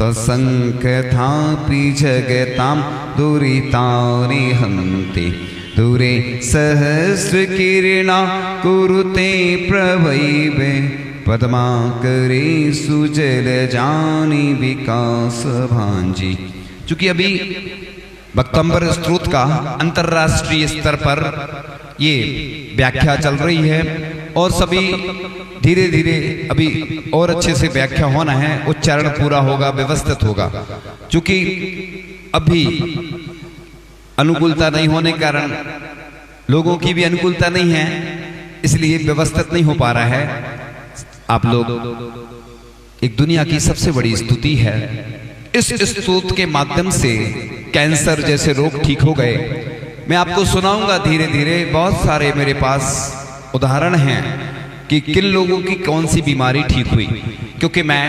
स्वसंख्यथापि जगतां दुरितानि हन्ति दूरे सहस्रकिरणा कुरुते प्रभैवे पद्माकरे सुजलजानि विकास भांजी। चूंकि अभी भक्तंबर स्तोत्र का अंतरराष्ट्रीय स्तर पर ये व्याख्या चल रही है और सभी धीरे धीरे अभी और अच्छे से व्याख्या होना है, उच्चारण पूरा होगा, व्यवस्थित होगा। चूंकि अभी अनुकूलता नहीं होने के कारण, लोगों की भी अनुकूलता नहीं है, इसलिए व्यवस्थित नहीं हो पा रहा है। आप लोग, एक दुनिया की सबसे बड़ी स्तुति है, इस स्तोत्र के माध्यम से कैंसर जैसे रोग ठीक हो गए। मैं आपको सुनाऊंगा धीरे धीरे, बहुत सारे मेरे पास उदाहरण हैं कि किन लोगों की कौन सी बीमारी ठीक हुई, क्योंकि मैं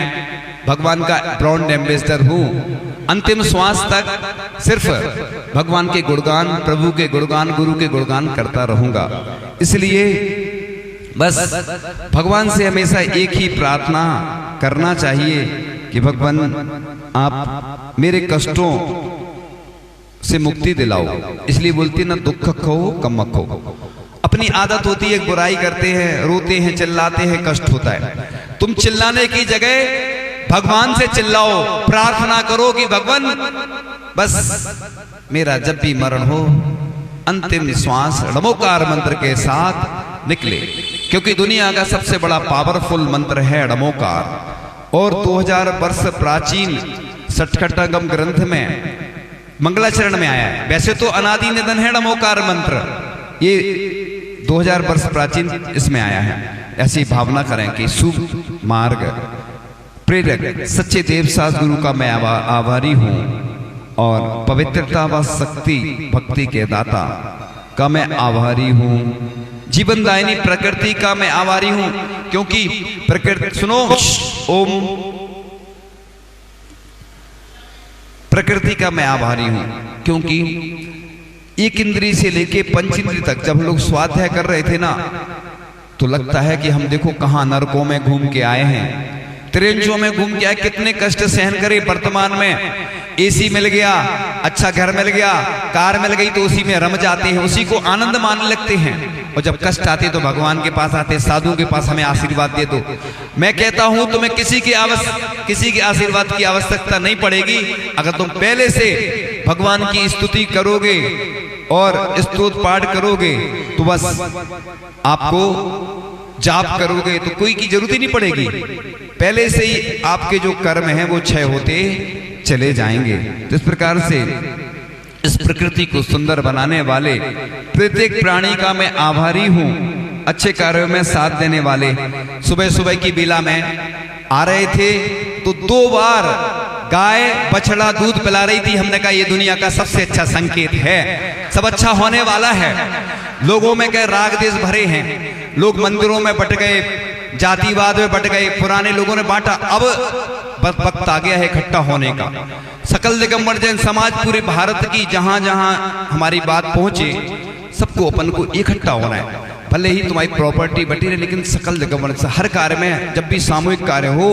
भगवान का ब्रांड एम्बेसडर हूं। अंतिम श्वास तक सिर्फ भगवान के गुणगान, प्रभु के गुणगान, गुरु के गुणगान करता रहूंगा। इसलिए बस भगवान से हमेशा एक ही प्रार्थना करना चाहिए कि भगवान आप मेरे कष्टों से मुक्ति दिलाओ। इसलिए बोलती ना, दुख खो कम खो। अपनी आदत होती है, बुराई करते हैं, रोते हैं, चिल्लाते हैं, कष्ट होता है। तुम चिल्लाने की जगह भगवान से चिल्लाओ, प्रार्थना करो कि भगवान बस मेरा जब भी मरण हो अंतिम श्वास नमोकार मंत्र के साथ निकले, क्योंकि दुनिया का सबसे बड़ा पावरफुल मंत्र है नमोकार। और 2000 वर्ष प्राचीन सठकट्टागम ग्रंथ में मंगलाचरण में आया है। वैसे तो अनादि निधन है नमोकार मंत्र, ये 2000 वर्ष प्राचीन इसमें आया है। ऐसी भावना करें कि शुभ मार्ग प्रेरक सच्चे देव सास गुरु का मैं आभारी हूं और पवित्रता व शक्ति भक्ति के दाता का मैं आभारी हूं। जीवन दायिनी प्रकृति का मैं आभारी हूं, क्योंकि प्रकृति, सुनो ओम, प्रकृति का मैं आभारी हूं क्योंकि एक इंद्री से लेके पंच इंद्री तक जब लोग स्वाध्याय कर रहे थे ना, तो लगता है कि हम देखो कहां नरकों में घूम के आए हैं, त्रिंचों में घूम के आए, कितने कष्ट सहन करे। वर्तमान में एसी मिल गया, अच्छा घर मिल गया, कार मिल गई, तो उसी में रम जाते हैं, उसी को आनंद मानने लगते हैं। और जब कष्ट आते तो भगवान के पास आते, साधु के पास, हमें आशीर्वाद दे दो। मैं कहता हूं तुम्हें किसी के आशीर्वाद की आवश्यकता नहीं पड़ेगी अगर तुम पहले से भगवान की स्तुति करोगे और स्तोत्र पाठ करोगे, तो बस आपको जाप करोगे तो कोई की जरूरत ही नहीं पड़ेगी। पहले से ही आपके जो कर्म हैं वो क्षय होते चले जाएंगे। तो इस प्रकार से इस प्रकृति को सुंदर बनाने वाले प्रत्येक प्राणी का मैं आभारी हूं, अच्छे कार्यों में साथ देने वाले। सुबह सुबह की बेला में आ रहे थे तो 2 बार गाय बछड़ा दूध पिला रही थी। हमने कहा ये दुनिया का सबसे अच्छा संकेत है, सब अच्छा होने वाला है। लोगों में कह राग देश भरे हैं, लोग मंदिरों में बट गए, जातिवाद में बट गए, पुराने लोगों ने बांटा। अब वक्त आ गया है इकट्ठा होने का। सकल दिगंबर जैन समाज पूरे भारत की जहां जहां हमारी बात पहुंचे, सबको अपन को इकट्ठा होना है। भले ही तुम्हारी प्रॉपर्टी बटी रहे, लेकिन सकल दिगंबर हर कार्य में, जब भी सामूहिक कार्य हो।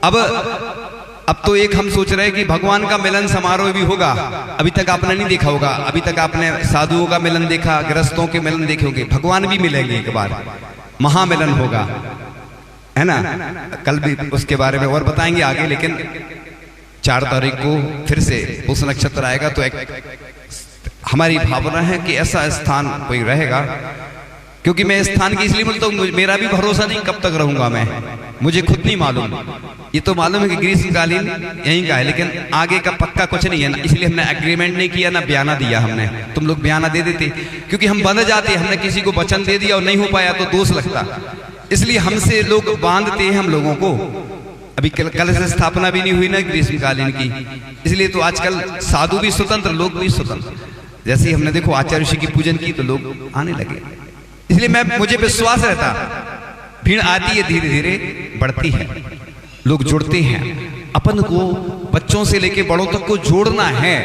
अब तो एक हम सोच रहे हैं कि भगवान का मिलन समारोह भी होगा। अभी तक आपने नहीं देखा होगा, अभी तक आपने साधुओं का मिलन देखा, गृहस्थों के मिलन देखे होंगे। भगवान भी मिलेंगे, एक बार महामिलन होगा, है ना। कल भी उसके बारे में और बताएंगे आगे, लेकिन 4 तारीख को फिर से उस नक्षत्र आएगा, तो एक हमारी भावना है कि ऐसा स्थान कोई रहेगा। क्योंकि मैं स्थान की इसलिए बोलता हूँ, मेरा भी भरोसा नहीं कब तक रहूंगा मैं, मुझे खुद नहीं मालूम। ये तो मालूम है कि ग्रीष्मकालीन यहीं का है, लेकिन आगे का पक्का कुछ नहीं है ना, इसलिए हमने एग्रीमेंट नहीं किया, ना बयाना दिया हमने। तुम लोग बयाना दे देते, क्योंकि हम बंध जाते, हमने किसी को वचन दे दिया और नहीं हो पाया तो दोष लगता। इसलिए हमसे लोग बांधते हैं हम लोगों को। अभी कल से स्थापना भी नहीं हुई ना ग्रीष्मकालीन की, इसलिए तो आजकल साधु भी स्वतंत्र, लोग भी स्वतंत्र। जैसे हमने देखो आचार्य ऋषि की पूजन की तो लोग आने लगे। इसलिए मुझे विश्वास रहता, भीड़ आती है, धीरे धीरे बढ़ती है, लोग जुड़ते हैं। अपन को बच्चों से लेके बड़ों तक को जोड़ना है।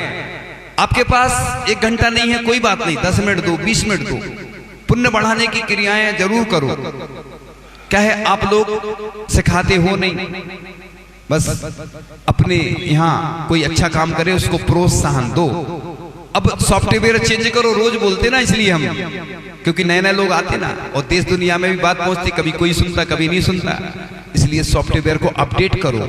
आपके पास 1 घंटा नहीं है, कोई बात नहीं, 10 मिनट दो, 20 मिनट दो, पुण्य बढ़ाने की क्रियाएं जरूर करो। क्या है, आप लोग सिखाते हो नहीं, बस अपने यहाँ कोई अच्छा काम करे उसको प्रोत्साहन दो। अब सॉफ्टवेयर चेंज करो, रोज बोलते ना, इसलिए हम, क्योंकि नए नए लोग आते ना, और देश दुनिया में भी बात पहुंचती, कभी कोई सुनता कभी नहीं सुनता, इसलिए सॉफ्टवेयर को अपडेट करो।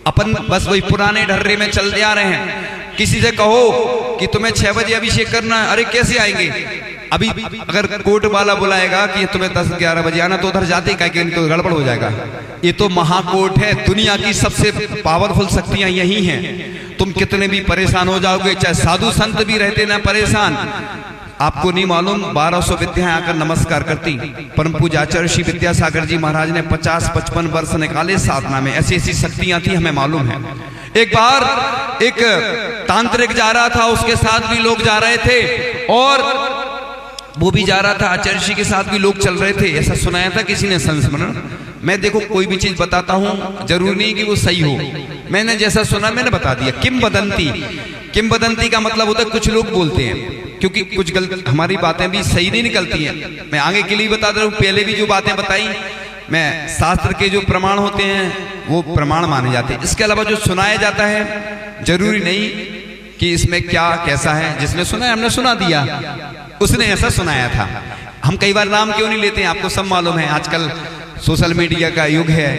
अपन बस वही पुराने ढर्रे में चलते आ रहे हैं। किसी से कहो कि तुम्हें 6 बजे अभिषेक करना है, अरे कैसे आएंगे? अभी अगर कोर्ट वाला बुलाएगा कि तुम्हें 10-11 बजे आना, तो उधर जाते ही कि तो गड़बड़ हो जाएगा। ये तो महाकोर्ट है, दुनिया की सबसे पावरफुल शक्तियां यही हैं। तुम कितने भी परेशान हो जाओगे, चाहे साधु संत भी रहते ना परेशान, आपको नहीं मालूम 1200 विद्याएं आकर नमस्कार करती। परम पूज्य आचार्य श्री विद्यासागर जी महाराज ने 50-55 वर्ष निकाले साधना में, ऐसी ऐसी शक्तियां थी, हमें मालूम है। एक बार एक तांत्रिक जा रहा था, उसके साथ भी लोग जा रहे थे, और वो भी जा रहा था, आचार्य जी के साथ भी लोग चल रहे थे। ऐसा सुनाया था किसी ने संस्मरण। मैं देखो कोई भी चीज बताता हूं, जरूरी नहीं कि वो सही हो, मैंने जैसा सुना मैंने बता दिया। किंवदंती, किंवदंती का मतलब होता है कुछ लोग बोलते हैं, क्योंकि कुछ गलत हमारी बातें भी सही नहीं निकलती हैं। मैं आगे के लिए बता दे रहा हूं, पहले भी जो बातें बताई, मैं शास्त्र के जो प्रमाण होते हैं वो प्रमाण माने जाते हैं। इसके अलावा जो सुनाया जाता है, जरूरी नहीं कि इसमें क्या कैसा है। जिसने सुना है हमने सुना दिया, उसने ऐसा सुनाया था। हम कई बार नाम क्यों नहीं लेते हैं, आपको सब मालूम है। आजकल सोशल मीडिया का युग है,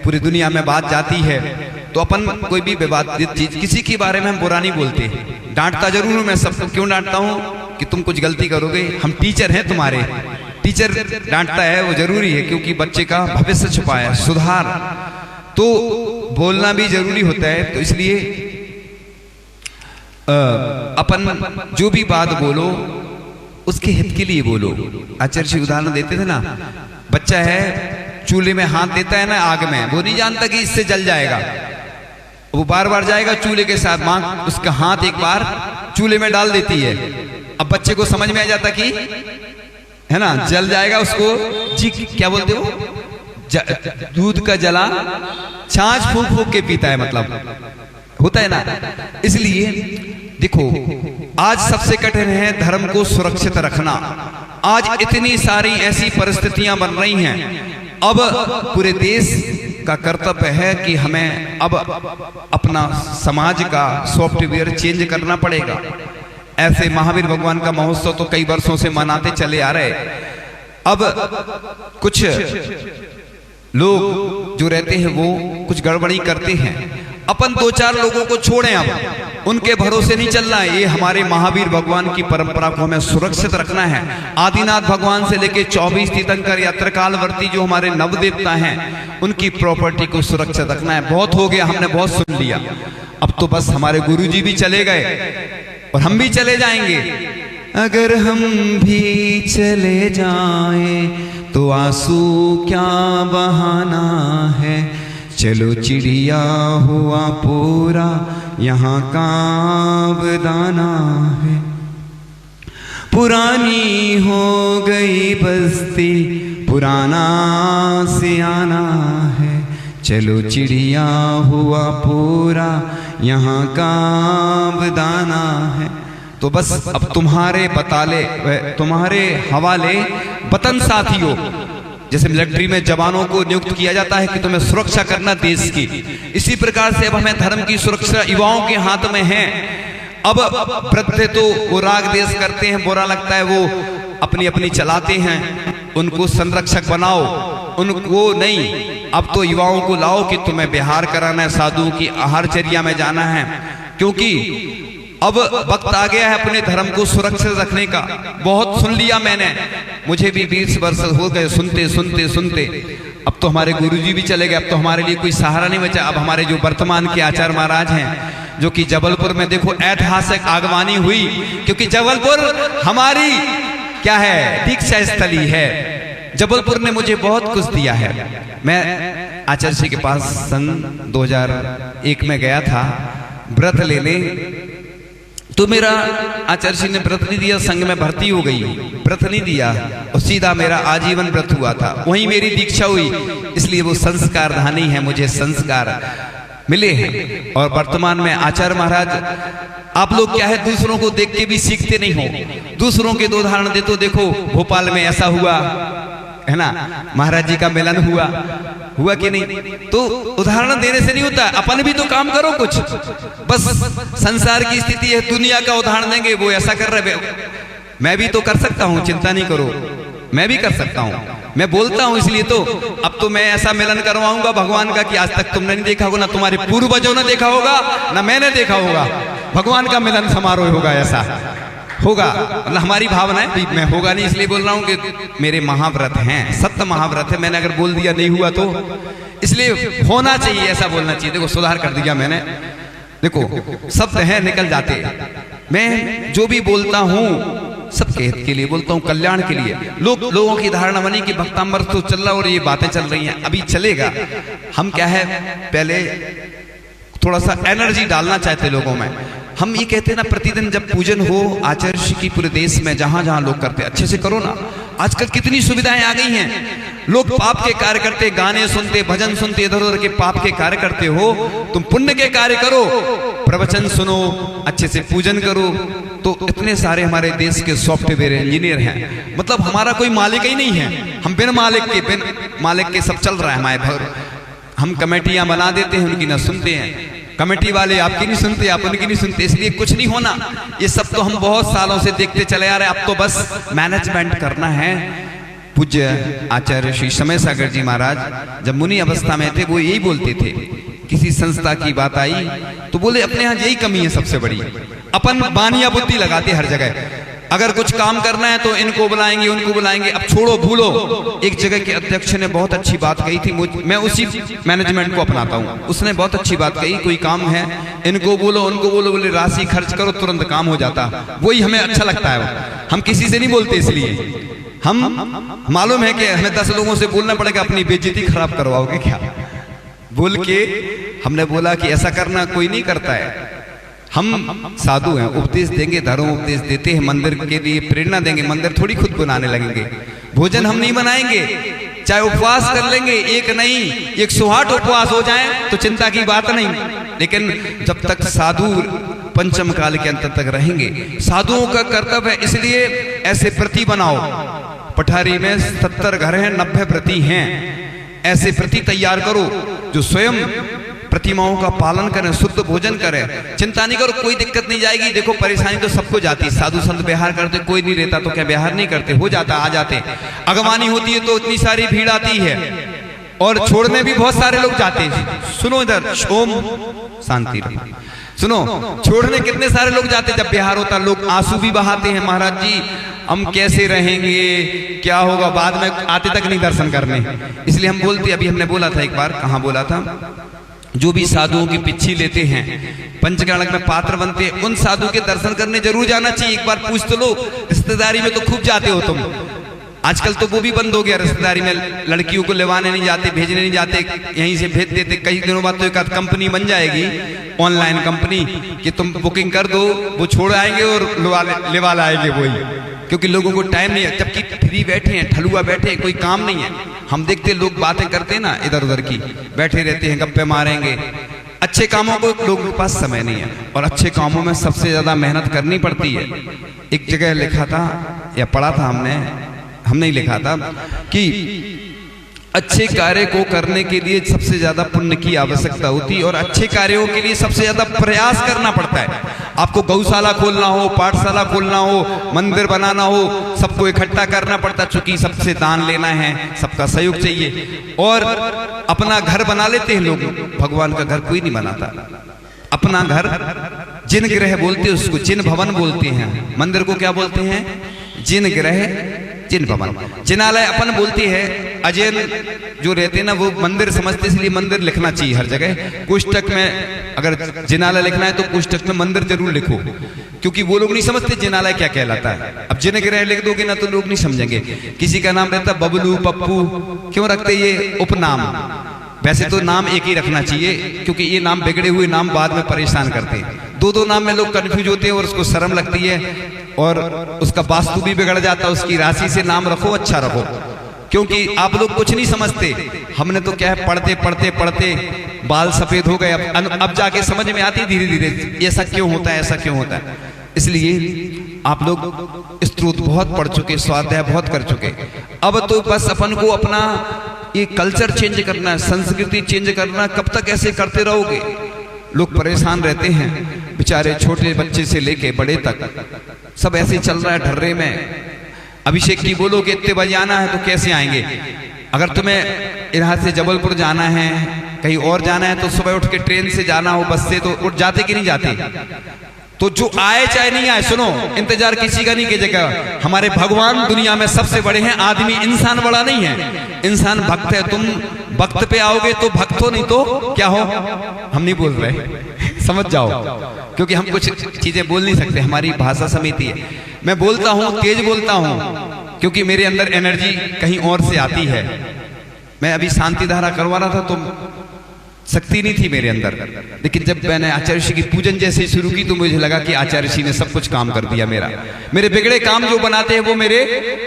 पूरी दुनिया में बात जाती है, तो अपन कोई भी विवादित चीज किसी के बारे में हम बुरा नहीं बोलते। डांटता जरूर हूं मैं सबको, क्यों डांटता हूं कि तुम कुछ गलती करोगे, हम टीचर हैं तुम्हारे। टीचर डांटता है वो जरूरी है, क्योंकि बच्चे का भविष्य छुपा है, सुधार तो बोलना भी जरूरी होता है। तो इसलिए अपन जो भी बात बोलो उसके हित के लिए बोलो। आचार्य जी उदाहरण देते थे ना, बच्चा है चूल्हे में हाथ देता है ना आग में, वो नहीं जानता कि इससे जल जाएगा, वो बार बार जाएगा चूल्हे के साथ, मां उसका हाथ एक बार चूल्हे में डाल देती है। अब बच्चे को समझ में आ जाता कि है ना जल जाएगा, उसको जी क्या बोलते हो, दूध का जला छाछ फूंक फूंक के पीता है, मतलब होता है ना। इसलिए देखो आज सबसे कठिन है धर्म को सुरक्षित रखना। आज इतनी सारी ऐसी परिस्थितियां बन रही हैं, अब पूरे देश का कर्तव्य है कि हमें अब अपना समाज का सॉफ्टवेयर चेंज करना पड़ेगा। ऐसे महावीर भगवान का महोत्सव तो कई वर्षों से मनाते चले आ रहे, अब कुछ लोग जो रहते हैं वो कुछ गड़बड़ी करते हैं। अपन 2-4 लोगों को छोड़ें, अब उनके भरोसे नहीं चलना है। ये हमारे महावीर भगवान की परंपरा को हमें सुरक्षित रखना है। आदिनाथ भगवान से लेके 24 तीर्थंकर या त्रिकालवर्ती जो हमारे नवदेवता हैं, उनकी प्रॉपर्टी को सुरक्षित रखना है। बहुत हो गया, हमने बहुत सुन लिया, अब तो बस हमारे गुरुजी भी चले गए और हम भी चले जाएंगे। अगर हम भी चले जाएं तो आंसू क्या बहाना है, चलो चिड़िया हुआ पूरा यहाँ कांवदाना है। पुरानी हो गई बस्ती पुराना सियाना है, चलो चिड़िया हुआ पूरा यहाँ कांवदाना है। तो बस अब तुम्हारे बताले तुम्हारे हवाले वतन साथियों, जैसे मिलिट्री में जवानों को नियुक्त किया जाता है कि तुम्हें सुरक्षा करना देश की, इसी प्रकार से अब हमें धर्म की सुरक्षा युवाओं के हाथ में है। अब वृद्ध तो वो राग देश करते हैं, बुरा लगता है, वो अपनी अपनी चलाते हैं, उनको संरक्षक बनाओ, उनको नहीं। अब तो युवाओं को लाओ कि तुम्हें बिहार कराना है, साधुओं की आहारचर्या में जाना है, क्योंकि अब वक्त आ गया है अपने धर्म को सुरक्षित रखने का। बहुत सुन लिया मैंने, मुझे भी 20 वर्ष हो गए सुनते सुनते सुनते। अब तो हमारे गुरुजी भी चले गए, अब तो हमारे लिए कोई सहारा नहीं बचा। अब हमारे जो वर्तमान के आचार्य महाराज हैं, जो कि जबलपुर में देखो ऐतिहासिक आगवानी हुई, क्योंकि जबलपुर हमारी क्या है दीक्षा स्थली है। जबलपुर ने मुझे बहुत कुछ दिया है। मैं आचार्य जी के पास सन 2001 में गया था व्रत लेने, तो मेरा आचार्य जी ने व्रत नहीं दिया, संघ में भर्ती हो गई, व्रत नहीं दिया और सीधा मेरा आजीवन व्रत हुआ था, वहीं मेरी दीक्षा हुई। इसलिए वो संस्कार धानी है, मुझे संस्कार मिले हैं। और वर्तमान में आचार्य महाराज, आप लोग क्या है दूसरों को देख के भी सीखते नहीं हो, दूसरों के 2 उदाहरण दे। तो देखो भोपाल में ऐसा हुआ है ना, महाराज जी का मिलन हुआ, हुआ कि नहीं? तो उदाहरण देने से नहीं होता, अपन भी तो काम करो कुछ। बस संसार की स्थिति है, दुनिया का उदाहरण देंगे, वो ऐसा कर रहे, मैं भी तो कर सकता हूं, चिंता नहीं करो, मैं भी कर सकता हूं, मैं बोलता हूं इसलिए तो। अब तो मैं ऐसा मिलन करवाऊंगा भगवान का कि आज तक तुमने नहीं देखा होगा, ना तुम्हारे पूर्वजों ने देखा होगा, ना मैंने देखा होगा। भगवान का मिलन समारोह होगा, ऐसा होगा, मतलब हमारी भावना है। मैं होगा नहीं इसलिए बोल रहा हूं कि मेरे महाव्रत हैं, सत्य महाव्रत है। मैंने अगर बोल दिया नहीं हुआ तो, इसलिए होना चाहिए, ऐसा बोलना चाहिए। देखो सुधार कर दिया मैंने, देखो शब्द है निकल जाते। मैं जो भी बोलता हूं सबके हित के लिए बोलता हूं, कल्याण के लिए। लोगों की धारणा बनी कि भक्तामृत तो चल रहा और ये बातें चल रही हैं, अभी चलेगा। हम क्या है, पहले थोड़ा सा एनर्जी डालना चाहते लोगों में। हम ये कहते हैं ना, प्रतिदिन जब पूजन हो आचार्य की पूरे देश में जहां जहां लोग करते, अच्छे से करो ना। आजकल कितनी सुविधाएं आ गई हैं, लोग पाप के कार्य करते, गाने सुनते, भजन सुनते, इधर उधर के पाप के कार्य करते हो। तुम पुण्य के कार्य करो, प्रवचन सुनो, अच्छे से पूजन करो। तो इतने सारे हमारे देश के सॉफ्टवेयर इंजीनियर हैं, मतलब हमारा कोई मालिक ही नहीं है। हम बिन मालिक के सब चल रहा है हमारे घर। हम कमेटियां बना देते हैं, उनकी ना सुनते हैं। कमेटी वाले आपकी नहीं सुनते, आप उनकी नहीं सुनते, इसलिए कुछ नहीं होना। ये सब तो हम बहुत सालों से देखते चले आ रहे हैं। अब तो बस मैनेजमेंट करना है। पूज्य आचार्य श्री समय सागर जी महाराज जब मुनि अवस्था में थे, वो यही बोलते थे। किसी संस्था की बात आई तो बोले अपने यहाँ यही कमी है सबसे बड़ी, अपन बानिया बुद्धि लगाते हर जगह। अगर कुछ काम करना है तो इनको बुलाएंगे, उनको बुलाएंगे, अब छोड़ो भूलो। एक जगह के अध्यक्ष ने बहुत अच्छी बात कही थी, मैं उसी मैनेजमेंट को अपनाता हूँ। उसने बहुत अच्छी बात कही, कोई काम है इनको बोलो, उनको बोलो, बोले राशि खर्च करो, तुरंत काम हो जाता। वही हमें अच्छा लगता है। हम किसी से नहीं बोलते, इसलिए हम मालूम है कि हमें 10 लोगों से बोलना पड़ेगा, अपनी बेइज्जती खराब करवाओगे क्या बोल के। हमने बोला कि ऐसा करना कोई नहीं करता है। हम साधु हैं, उपदेश देंगे, धर्म उपदेश देते हैं, मंदिर के लिए प्रेरणा देंगे, मंदिर थोड़ी खुद बनाने लगेंगे। भोजन हम नहीं बनाएंगे, चाहे उपवास कर लेंगे, एक नहीं 108 उपवास हो जाए तो चिंता की बात नहीं। लेकिन जब तक साधु पंचम काल के अंत तक रहेंगे, साधुओं का कर्तव्य है। इसलिए ऐसे प्रति बनाओ। पठारी में 70 घर हैं, 90 प्रति हैं। ऐसे प्रति तैयार करो जो स्वयं प्रतिमाओं का पालन करें, शुद्ध भोजन करें। चिंता नहीं करो, कोई दिक्कत नहीं जाएगी। देखो परेशानी तो सबको जाती है, साधु संत बिहार करते, कोई नहीं रहता तो क्या बिहार नहीं करते, हो जाता, आ जाते। अगवानी होती है तो इतनी सारी भीड़ आती है, और छोड़ने भी बहुत सारे लोग जाते हैं। सुनो इधर, ओम शांति, सुनो, छोड़ने कितने सारे लोग जाते। जब बिहार होता लोग आंसू भी बहाते हैं, महाराज जी हम कैसे रहेंगे, क्या होगा, बाद में आते तक नहीं दर्शन करने। इसलिए हम बोलते, अभी हमने बोला था एक बार, कहाँ बोला था, जो भी साधुओं की पिच्छी लेते हैं, पंचगणक में पात्र बनते हैं, उन साधु के दर्शन करने जरूर जाना चाहिए। एक बार पूछ तो लो, रिश्तेदारी में तो खूब जाते हो तुम। आजकल तो वो भी बंद हो गया, रिश्तेदारी में लड़कियों को लेवाने नहीं जाते, भेजने नहीं जाते, यहीं से भेज देते। कई दिनों बाद तो एक आध कंपनी बन जाएगी, ऑनलाइन कंपनी, कि तुम बुकिंग कर दो, वो छोड़ आएंगे और लेवा लाएंगे वही। क्योंकि लोगों को टाइम नहीं है, जबकि फ्री बैठे हैं, ठलुआ बैठे हैं, कोई काम नहीं है। हम देखते लोग बातें करते हैं ना इधर उधर की, बैठे रहते हैं, गप्पे मारेंगे। अच्छे कामों को लोगों के पास समय नहीं है, और अच्छे कामों में सबसे ज्यादा मेहनत करनी पड़ती है। एक जगह लिखा था या पढ़ा था हमने ही लिखा था कि अच्छे कार्य को करने के लिए सबसे ज्यादा पुण्य की आवश्यकता होती है, और अच्छे कार्यों के लिए सबसे ज्यादा प्रयास करना पड़ता है। आपको गौशाला खोलना हो, पाठशाला खोलना हो, मंदिर बनाना हो, सबको इकट्ठा करना पड़ता है, चूंकि सबसे दान लेना है, सबका सहयोग चाहिए। और अपना घर बना लेते हैं लोग, भगवान का घर कोई नहीं बनाता। अपना घर जिन गृह बोलते हैं, उसको जिन भवन बोलते हैं। मंदिर को क्या बोलते हैं? जिन गृह जिन भवन। जिनालय अपन बोलती है, अजैन जो रहते हैं ना वो मंदिर समझते, इसलिए मंदिर लिखना चाहिए हर जगह। पुस्तक में अगर जिनालय लिखना है तो पुस्तक में मंदिर जरूर लिखो, क्योंकि वो लोग नहीं समझते जिनालय क्या कहलाता है। अब जिन गृह लिख दोगे ना तो लोग नहीं समझेंगे। किसी का नाम रहता बबलू, पप्पू, क्यों रखते ये उपनाम? वैसे तो नाम एक ही रखना चाहिए, क्योंकि ये नाम बिगड़े हुए नाम बाद में परेशान करते हैं। दो नाम में लोग कंफ्यूज होते हैं और उसको शर्म लगती है, और उसका वास्तु भी बिगड़ जाता है। उसकी राशि से नाम रखो, अच्छा रखो, क्योंकि आप लोग कुछ नहीं समझते। हमने तो क्या है, पढ़ते पढ़ते पढ़ते बाल सफेद हो गए, अब जाके समझ में आती धीरे धीरे ऐसा क्यों होता है, ऐसा क्यों होता है। इसलिए आप लोग स्तोत्र बहुत पढ़ चुके, स्वाध्याय बहुत कर चुके। अब तो बस अपन को अपना ये कल्चर चेंज करना है, संस्कृति चेंज करना, कब तक ऐसे करते रहोगे? लोग परेशान रहते हैं बेचारे, छोटे बच्चे से लेके बड़े तक सब ऐसे चल रहा है ढर्रे में। अभिषेक की बोलोगे इतने बजे आना है तो कैसे आएंगे? अगर तुम्हें यहाँ से जबलपुर जाना है, कहीं और जाना है, तो सुबह उठ के ट्रेन से जाना हो, बस से, तो उठ जाते कि नहीं जाते? तो जो आए चाहे नहीं आए, सुनो, इंतजार किसी का नहीं कीजिएगा। हमारे भगवान दुनिया में सबसे बड़े हैं, आदमी इंसान बड़ा नहीं है, इंसान भक्त है। तुम वक्त पे आओगे तो भक्त हो, नहीं तो क्या हो? हम नहीं बोल रहे, समझ जाओ, क्योंकि हम कुछ चीजें बोल नहीं सकते, हमारी भाषा समिति है। मैं बोलता हूं, तेज बोलता हूं, क्योंकि मेरे अंदर एनर्जी कहीं और से आती है। मैं अभी शांति धारा करवा रहा था तो शक्ति नहीं थी मेरे अंदर, लेकिन जब मैंने आचार्य ऋषि की पूजन जैसे शुरू की तो मुझे लगा कि आचार्य ऋषि ने सब कुछ काम कर दिया। मेरे बिगड़े काम जो बनाते हैं वो मेरे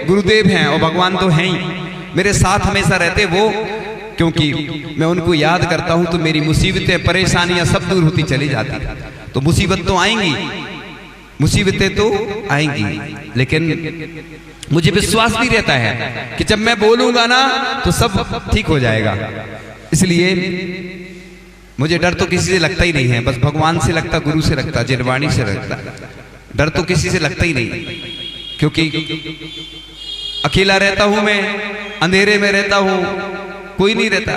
गुरुदेव हैं, और भगवान तो हैं ही, मेरे साथ हमेशा रहते वो, क्योंकि मैं उनको याद करता हूं तो मेरी मुसीबतें, परेशानियां सब दूर होती चली जाती। तो मुसीबत तो आएंगी, मुसीबतें तो आएंगी, लेकिन मुझे विश्वास भी रहता है कि जब मैं बोलूंगा ना तो सब ठीक हो जाएगा। इसलिए मुझे डर तो किसी से लगता ही नहीं है, बस भगवान से लगता, गुरु से लगता, जिनवाणी से लगता। डर तो किसी से लगता ही नहीं, क्योंकि अकेला रहता हूं मैं, अंधेरे में रहता हूं, कोई नहीं रहता,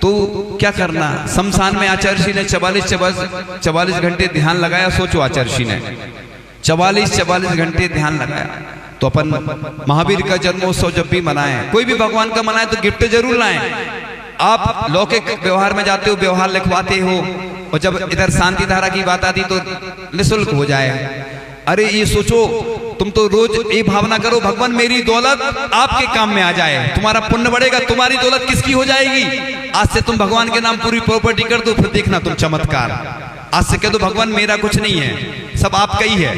तो क्या करना? शमशान में आचार्य ऋषि ने 44 घंटे ध्यान लगाया। सोचो, आचार्य ऋषि ने 44 घंटे ध्यान लगाया। तो अपन महावीर का जन्मोत्सव जब भी मनाएं, कोई भी भगवान का मनाएं, तो गिफ्ट जरूर लाएं। आप लौकिक व्यवहार में जाते हो, व्यवहार लिखवाते हो, और जब इधर शांति धारा की बात आती तो निःशुल्क हो जाए। अरे ये सोचो, तुम तो रोज ये भावना करो, भगवान मेरी दौलत आपके काम में आ जाए, तुम्हारा पुण्य बढ़ेगा, तुम्हारी दौलत किसकी हो जाएगी? आज से तुम भगवान के नाम पूरी प्रॉपर्टी कर दो, फिर देखना तुम चमत्कार। आज से कह दो भगवान मेरा कुछ नहीं है, सब आपका ही है।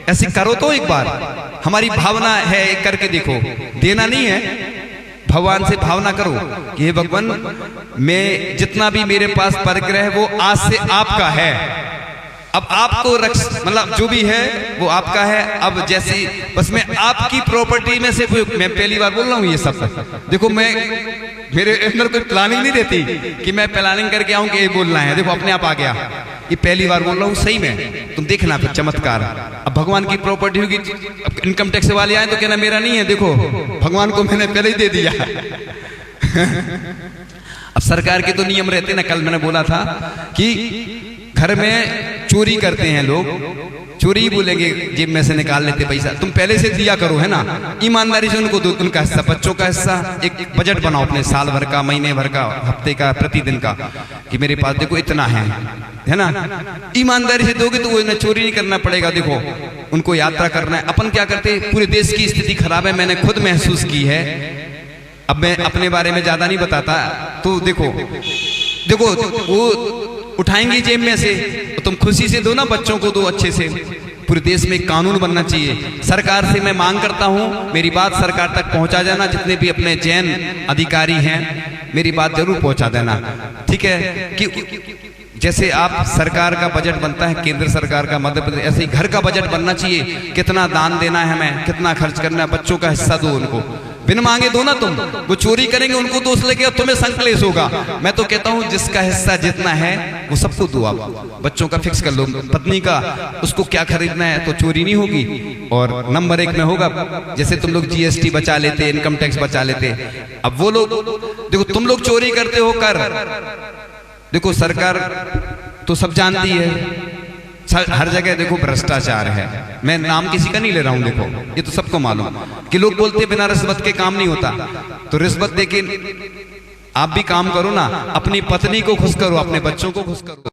ऐसे करो तो एक बार, हमारी भावना है, करके देखो, देना नहीं है, भगवान से भावना करो कि हे भगवान, मैं जितना भी मेरे पास परिग्रह है वो आज से आपका है। अब आपको मतलब जो भी है वो आपका है। अब जैसे बस मैं आपकी प्रॉपर्टी में से, मैं पहली बार बोल रहा हूँ ये सब। देखो, मेरे अंदर कोई प्लानिंग नहीं रहती कि मैं प्लानिंग करके आऊं कि ये बोलना है। देखो, अपने आप आ गया, ये पहली बार बोल रहा हूँ सही में, तुम देखना फिर चमत्कार। अब भगवान की प्रॉपर्टी होगी, इनकम टैक्स वाले आए तो कहना मेरा नहीं है, देखो भगवान को मैंने पहले ही दे दिया। अब सरकार के तो नियम रहते ना, कल मैंने बोला था कि घर में चोरी करते हैं लोग, चोरी ही बोलेंगे, जेब में से निकाल लेते पैसा, तुम पहले से दिया करो, है ना, ईमानदारी से उनको दो, उनका हिस्सा, बच्चों का हिस्सा। एक बजट बनाओ अपने साल भर का, महीने भर का, हफ्ते का, प्रतिदिन का, कि मेरे पास देखो इतना है ना। ईमानदारी से दोगे तो वो चोरी नहीं करना पड़ेगा। देखो, उनको यात्रा करना है। अपन क्या करते, पूरे देश की स्थिति खराब है, मैंने खुद महसूस की है। अब मैं अपने बारे में ज्यादा नहीं बताता, तो देखो वो उठाएंगे जेब में से, तो तुम खुशी से दो ना, बच्चों को दो अच्छे से। पूरे देश में कानून बनना चाहिए। सरकार से मैं मांग करता हूं, मेरी बात सरकार तक पहुंचा जाना, जितने भी अपने जैन अधिकारी हैं मेरी बात जरूर पहुंचा देना, ठीक है? कि जैसे आप सरकार का बजट बनता है, केंद्र सरकार का, मध्य प्रदेश, ऐसे ही घर का बजट बनना चाहिए। कितना दान देना है हमें, कितना खर्च करना है, बच्चों का हिस्सा दो उनको, बिन मांगे दो ना। तुम वो चोरी करेंगे, उनको दोष लेके तुम्हें संकलेश होगा। मैं तो कहता हूं जिसका हिस्सा जितना है वो सबको दो। आप बच्चों का फिक्स कर लो, पत्नी का, उसको क्या खरीदना है, तो चोरी नहीं होगी। और नंबर 1 में होगा, जैसे तुम लोग GST बचा लेते, इनकम टैक्स बचा लेते, अब वो लोग देखो, तुम लोग चोरी करते हो कर, देखो सरकार तो सब जानती है, हर जगह देखो भ्रष्टाचार है। मैं नाम किसी का नहीं ले रहा हूं, देखो ये तो सबको मालूम कि लोग बोलते हैं बिना रिश्वत के काम नहीं होता। तो रिश्वत देके आप भी काम करो ना, अपनी पत्नी को खुश करो, अपने बच्चों को खुश करो।